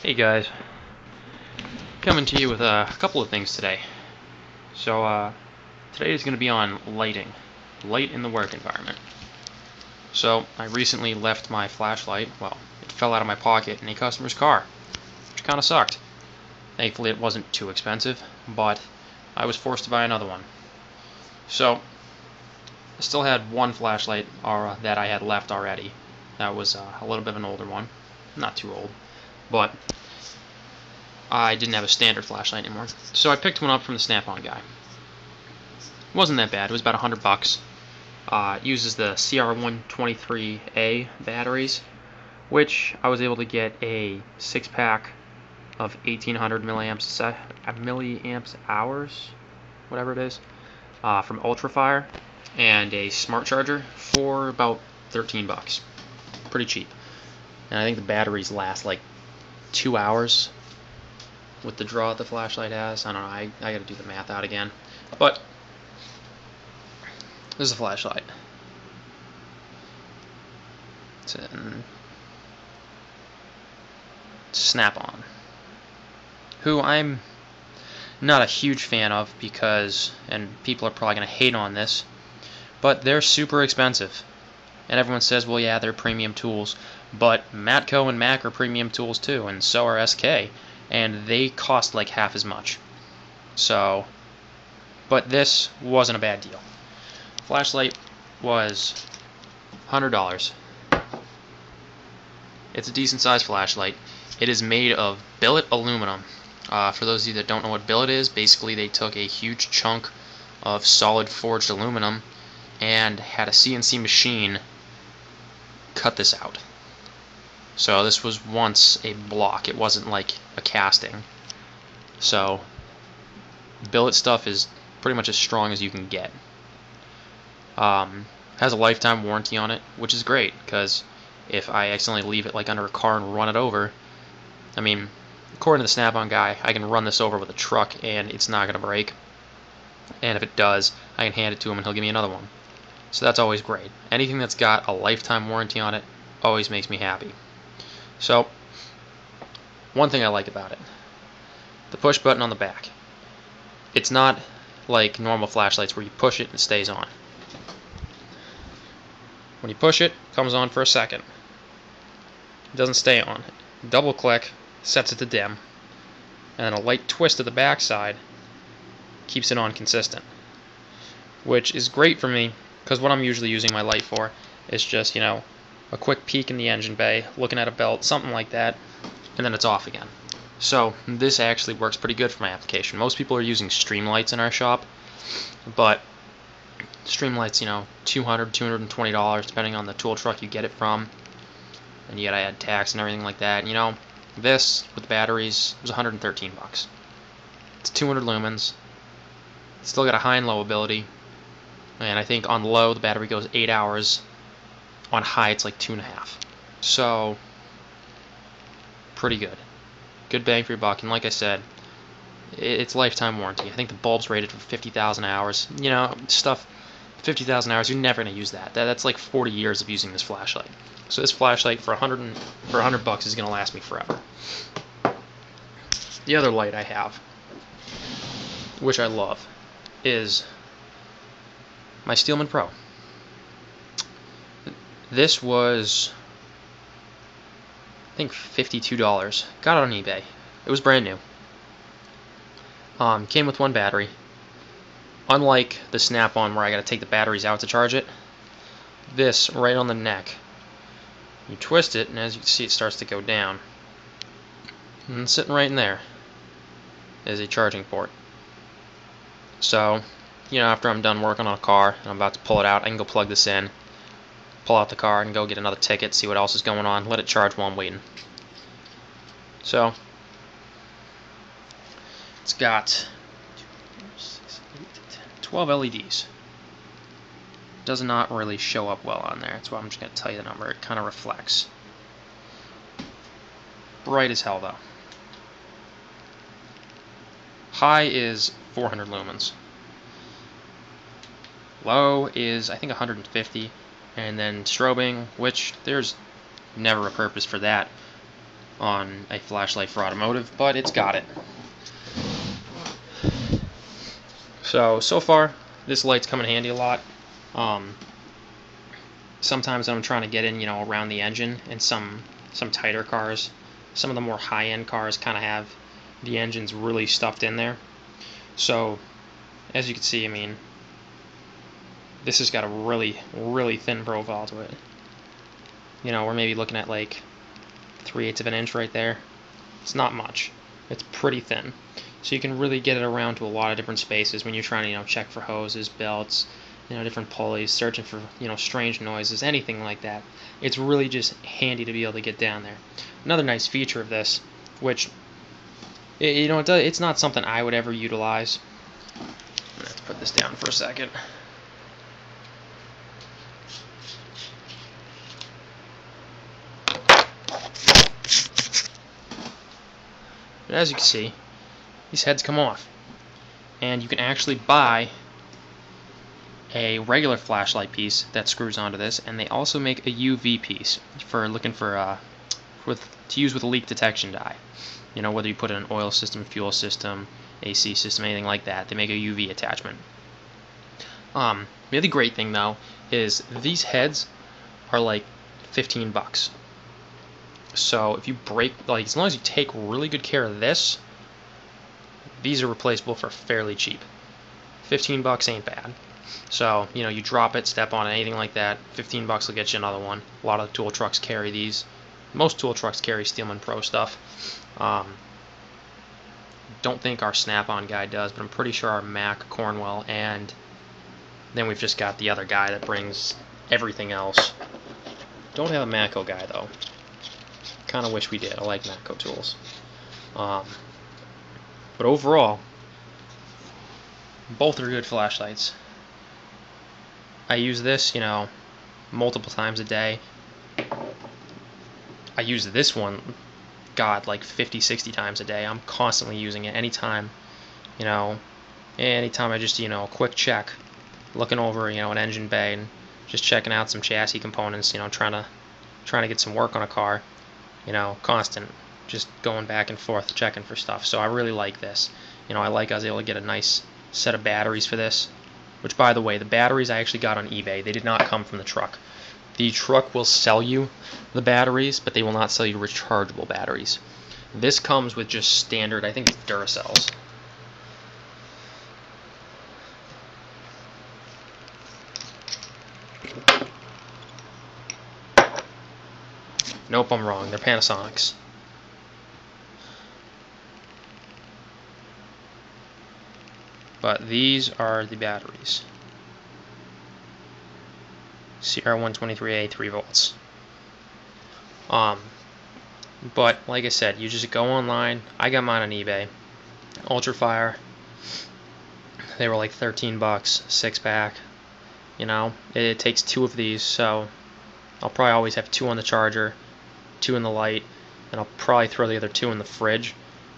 Hey guys, coming to you with a couple of things today. So today is going to be on lighting, light in the work environment. So I recently left my flashlight, well, it fell out of my pocket in a customer's car, which kind of sucked. Thankfully it wasn't too expensive, but I was forced to buy another one. So I still had one flashlight that I had left already. That was a little bit of an older one, not too old, but I didn't have a standard flashlight anymore. So I picked one up from the Snap-on guy. It wasn't that bad. It was about $100. It uses the CR123A batteries, which I was able to get a 6-pack of 1800 milliamps hours, whatever it is, from Ultrafire, and a smart charger for about $13. Pretty cheap. And I think the batteries last like 2 hours with the draw the flashlight has. I don't know, I gotta do the math out again. But this is a flashlight. It's in Snap-on, who I'm not a huge fan of because, and people are probably gonna hate on this, but they're super expensive. And everyone says, well, yeah, they're premium tools, but Matco and Mac are premium tools too, and so are SK, and they cost like half as much. So, but this wasn't a bad deal. Flashlight was $100. It's a decent sized flashlight. It is made of billet aluminum. For those of you that don't know what billet is, basically they took a huge chunk of solid forged aluminum and had a CNC machine cut this out. So this was once a block. It wasn't like a casting. So billet stuff is pretty much as strong as you can get. Has a lifetime warranty on it, which is great, because if I accidentally leave it like under a car and run it over, I mean, according to the Snap-on guy, I can run this over with a truck and it's not going to break. And if it does, I can hand it to him and he'll give me another one. So that's always great. Anything that's got a lifetime warranty on it always makes me happy. So, one thing I like about it, the push button on the back. It's not like normal flashlights where you push it and it stays on. When you push it, it comes on for a second. It doesn't stay on. Double click sets it to dim, and then a light twist to the back side keeps it on consistent, which is great for me because what I'm usually using my light for is just, you know, a quick peek in the engine bay, looking at a belt, something like that, and then it's off again. So this actually works pretty good for my application. Most people are using streamlights in our shop, but streamlights, you know, $200, $220 depending on the tool truck you get it from, and you gotta add tax and everything like that. You know, this with the batteries was $113. It's 200 lumens. It's still got a high and low ability, and I think on low the battery goes 8 hours. On high it's like 2.5. So pretty good. Good bang for your buck, and like I said, it's lifetime warranty. I think the bulb's rated for 50,000 hours. You know, stuff 50,000 hours, you're never gonna use that. That's like 40 years of using this flashlight. So this flashlight for $100 is gonna last me forever. The other light I have, which I love, is my Steelman Pro. This was, I think, $52. Got it on eBay. It was brand new. Came with one battery. Unlike the Snap-on where I gotta take the batteries out to charge it, this right on the neck, you twist it, and as you can see, it starts to go down. And sitting right in there is a charging port. So, you know, after I'm done working on a car and I'm about to pull it out, I can go plug this in, pull out the car, and go get another ticket, see what else is going on, let it charge while I'm waiting. So, it's got 12 LEDs. Does not really show up well on there. That's why I'm just going to tell you the number. It kind of reflects. Bright as hell, though. High is 400 lumens. Low is, I think, 150. And then strobing, which there's never a purpose for that. on a flashlight for automotive, but it's got it. So far, this light's come in handy a lot. Sometimes when I'm trying to get in, around the engine, and some tighter cars, some of the more high-end cars kind of have the engines really stuffed in there. So, as you can see, I mean, this has got a really, really thin profile to it. We're maybe looking at like 3/8 of an inch right there. It's not much. It's pretty thin. So you can really get it around to a lot of different spaces when you're trying to, check for hoses, belts, different pulleys, searching for, strange noises, anything like that. It's really just handy to be able to get down there. Another nice feature of this, which, it's not something I would ever utilize. Let's put this down for a second. But as you can see, these heads come off, and you can actually buy a regular flashlight piece that screws onto this, and they also make a UV piece for looking for to use with a leak detection dye. Whether you put in an oil system, fuel system, AC system, anything like that, they make a UV attachment. The other great thing though is these heads are like $15. So if you break, like, as long as you take really good care of this, these are replaceable for fairly cheap. $15 ain't bad. So, you drop it, step on it, anything like that, $15 will get you another one. A lot of tool trucks carry these. Most tool trucks carry Steelman Pro stuff. Don't think our Snap-on guy does, but I'm pretty sure our Mac, Cornwell, and then we've just got the other guy that brings everything else. Don't have a Matco guy though. Kind of wish we did. I like Matco tools. But overall, both are good flashlights. I use this, multiple times a day. I use this one, God, like 50, 60 times a day. I'm constantly using it. Anytime I just, quick check, looking over, an engine bay and just checking out some chassis components, trying to get some work on a car. Constant, just going back and forth, checking for stuff. So I really like this. I was able to get a nice set of batteries for this, which, by the way, the batteries I actually got on eBay. They did not come from the truck. The truck will sell you the batteries, but they will not sell you rechargeable batteries. This comes with just standard, I think it's Duracells. Nope, I'm wrong. They're Panasonics. But these are the batteries. CR123A 3 volts. But like I said, you just go online. I got mine on eBay. Ultrafire. They were like $13, 6-pack. It takes 2 of these, so I'll probably always have 2 on the charger, 2 in the light, and I'll probably throw the other 2 in the fridge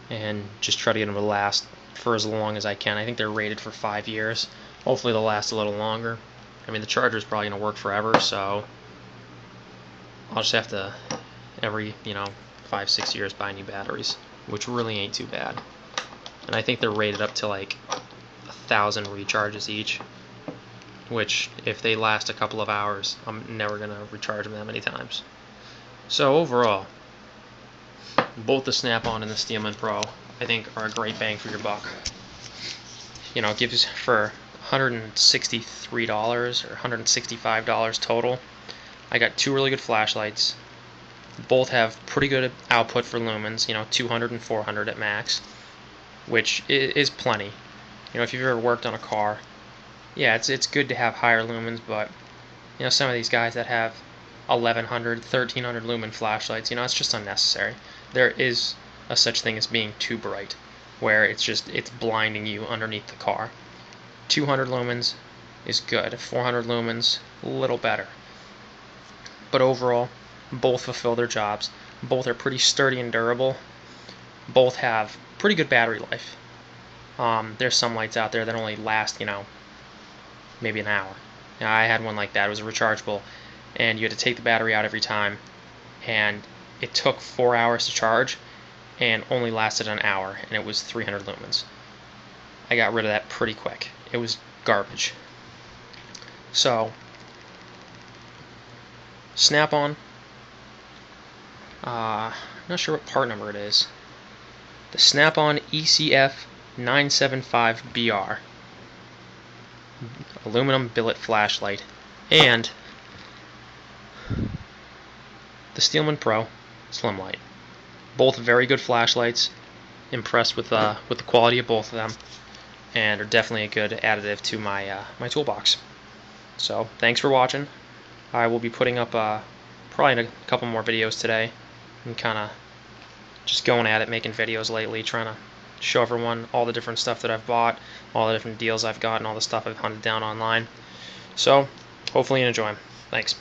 and just try to get them to last for as long as I can. I think they're rated for 5 years. Hopefully they'll last a little longer. I mean, the charger is probably going to work forever, so I'll just have to, every, 5-6 years, buy new batteries, which really ain't too bad. And I think they're rated up to like 1,000 recharges each, which, if they last a couple of hours, I'm never going to recharge them that many times. So overall, both the Snap-on and the Steelman Pro, I think, are a great bang for your buck. It gives for $163 or $165 total. I got 2 really good flashlights. Both have pretty good output for lumens, 200 and 400 at max, which is plenty. If you've ever worked on a car, yeah, it's good to have higher lumens, but some of these guys that have 1100, 1300 lumen flashlights, it's just unnecessary. There is a such thing as being too bright, where it's blinding you underneath the car. 200 lumens is good. 400 lumens, a little better. But overall, both fulfill their jobs. Both are pretty sturdy and durable. Both have pretty good battery life. There's some lights out there that only last, maybe an hour. I had one like that. It was a rechargeable, and you had to take the battery out every time, and it took 4 hours to charge and only lasted an hour, and it was 300 lumens. I got rid of that pretty quick. It was garbage. So, Snap-on. Not sure what part number it is. The Snap-on ecf975br aluminum billet flashlight, and the Steelman Pro Slimlight. Both very good flashlights. Impressed with the quality of both of them, and are definitely a good additive to my my toolbox. So thanks for watching. I will be putting up probably a couple more videos today. I'm kind of just going at it, making videos lately, trying to show everyone all the different stuff that I've bought, all the different deals I've got, and all the stuff I've hunted down online. So hopefully you enjoy them. Thanks.